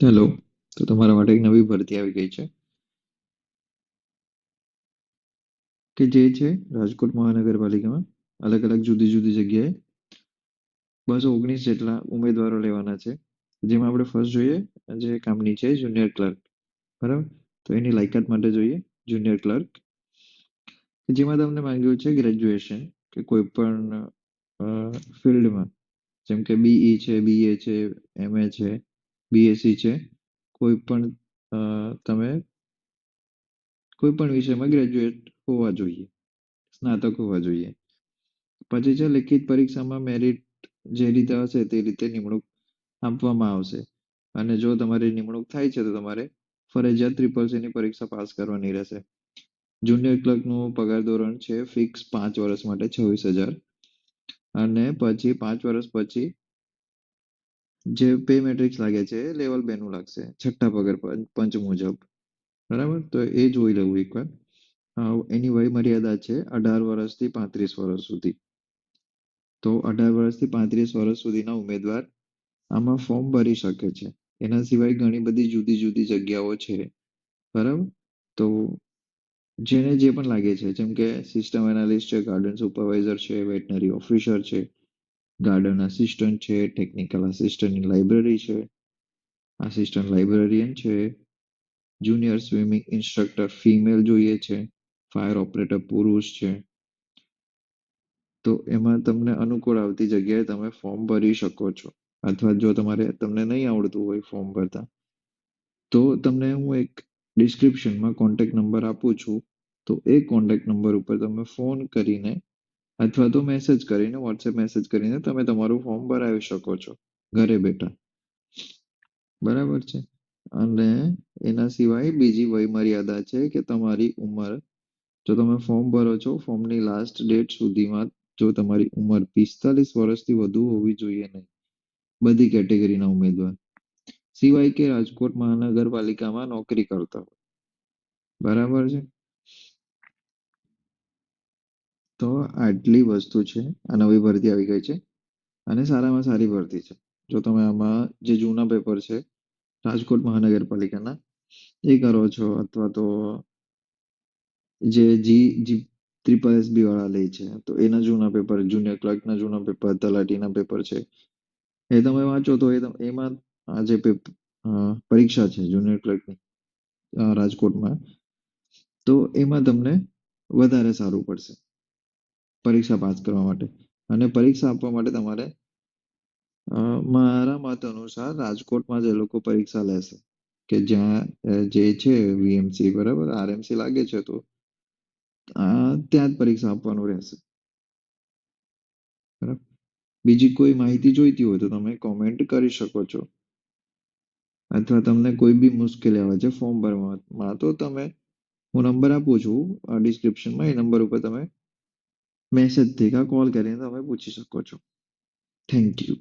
Hello. તો તમારા માટે એક નવી ભરતી આવી ગઈ છે કે જે છે રાજકોટ મહાનગરપાલિકામાં અલગ અલગ જુદી જુદી જગ્યાએ 219 જેટલા ઉમેદવારો લેવાના છે. જેમાં આપણે ફર્સ્ટ જોઈએ જે કામની છે જુનિયર ક્લર્ક. બરાબર. તો એની લાયકાત માટે જોઈએ જુનિયર ક્લર્ક, જેમાં તમને માંગ્યું છે ગ્રેજ્યુએશન કે કોઈ પણ ફિલ્ડમાં, જેમ કે બીઈ છે, બીએ છે, એમએ છે, બીએસસી છે, કોઈ પણ તમે કોઈ પણ વિષયમાં ગ્રેજ્યુએટ હોવા જોઈએ, સ્નાતક હોવા જોઈએ. પછી છે લિખિત પરીક્ષામાં મેરિટ જે રીતે હશે તે રીતે નિમણૂક આપવામાં આવશે. અને જો તમારી નિમણૂક થાય છે તો તમારે ફરજિયાત ટ્રિપલ ની પરીક્ષા પાસ કરવાની રહેશે. જુનિયર ક્લર્કનું પગાર ધોરણ છે ફિક્સ 5 વર્ષ માટે 26,000. અને પછી 5 વર્ષ પછી જે પે મેટ્રિક્સ લાગે છે લેવલ 2 નું લાગશે છઠ્ઠા પગાર પંચ મુજબ. બરાબર. તો એ જોઈ લેવું એકવાર. એની વય મર્યાદા છે 18 વર્ષથી 35 વર્ષ સુધી. તો 18 વર્ષથી 35 વર્ષ સુધીના ઉમેદવાર આમાં ફોર્મ ભરી શકે છે. એના સિવાય ઘણી બધી જુદી જુદી જગ્યાઓ છે. બરાબર. તો જેને જે પણ લાગે છે, જેમ કે સિસ્ટમ એનાલિસ્ટ છે, ગાર્ડન સુપરવાઇઝર છે, વેટનરી ઓફિસર છે, ગાર્ડન આસિસ્ટન્ટ છે, ટેકનિકલ આસિસ્ટન્ટ લાઇબ્રેરી છે, આસિસ્ટન્ટ લાઇબ્રેરિયન છે, જુનિયર સ્વિમિંગ ઇન્સ્ટ્રક્ટર ફિમેલ જોઈએ છે, ફાયર ઓપરેટર પુરુષ છે. તો એમાં તમને અનુકૂળ આવતી જગ્યાએ તમે ફોર્મ ભરી શકો છો. અથવા જો તમને નહીં આવડતું હોય ફોર્મ ભરતા, તો તમને હું એક ડિસ્ક્રિપ્શનમાં કોન્ટેક્ટ નંબર આપું છું. તો એ કોન્ટેક્ટ નંબર ઉપર તમે ફોન કરીને અથવા તો મેસેજ કરીને, વોટ્સએપ મેસેજ કરીને તમે તમારું ફોર્મ ભરાવી શકો છો ઘરે બેઠા. બરાબર છે. અને એના સિવાય બીજી વયમર્યાદા છે કે તમારી ઉંમર, જો તમે ફોર્મ ભરો છો ફોર્મની લાસ્ટ ડેટ સુધીમાં જો તમારી ઉંમર 45 વર્ષથી વધુ હોવી જોઈએ નહીં, બધી કેટેગરીના ઉમેદવાર, સિવાય કે રાજકોટ મહાનગરપાલિકામાં નોકરી કરતા હોય. બરાબર છે. તો આટલી વસ્તુ છે. આ નવી ભરતી આવી ગઈ છે અને સારામાં સારી ભરતી છે. જો તમે આમાં જે જૂના પેપર છે રાજકોટ મહાનગરપાલિકાના એ કરો છો, અથવા તો જે જી ટ્રિપલ એસબી વાળા લે છે તો એના જૂના પેપર, જુનિયર ક્લર્કના જૂના પેપર, તલાટીના પેપર છે, એ તમે વાંચો તો એમાં આ જે પરીક્ષા છે જુનિયર ક્લર્કની રાજકોટમાં, તો એમાં તમને વધારે સારું પડશે પરીક્ષા પાસ કરવા માટે. અને પરીક્ષા આપવા માટે તમારે મારા મત અનુસાર રાજકોટમાં જ એ લોકો પરીક્ષા લેશે, કે જ્યાં જે છે વીએમસી, બરાબર, આરએમસી લાગે છે, તો ત્યાં જ પરીક્ષા આપવાનું રહેશે. બરાબર. બીજી કોઈ માહિતી જોઈતી હોય તો તમે કોમેન્ટ કરી શકો છો. અથવા તમને કોઈ બી મુશ્કેલી આવે છે ફોર્મ ભરવામાં, તો તમે, હું નંબર આપું છું ડિસ્ક્રિપ્શનમાં, એ નંબર ઉપર તમે મેસેજથી કા કોલ કરીને તમે પૂછી શકો છો. Thank you.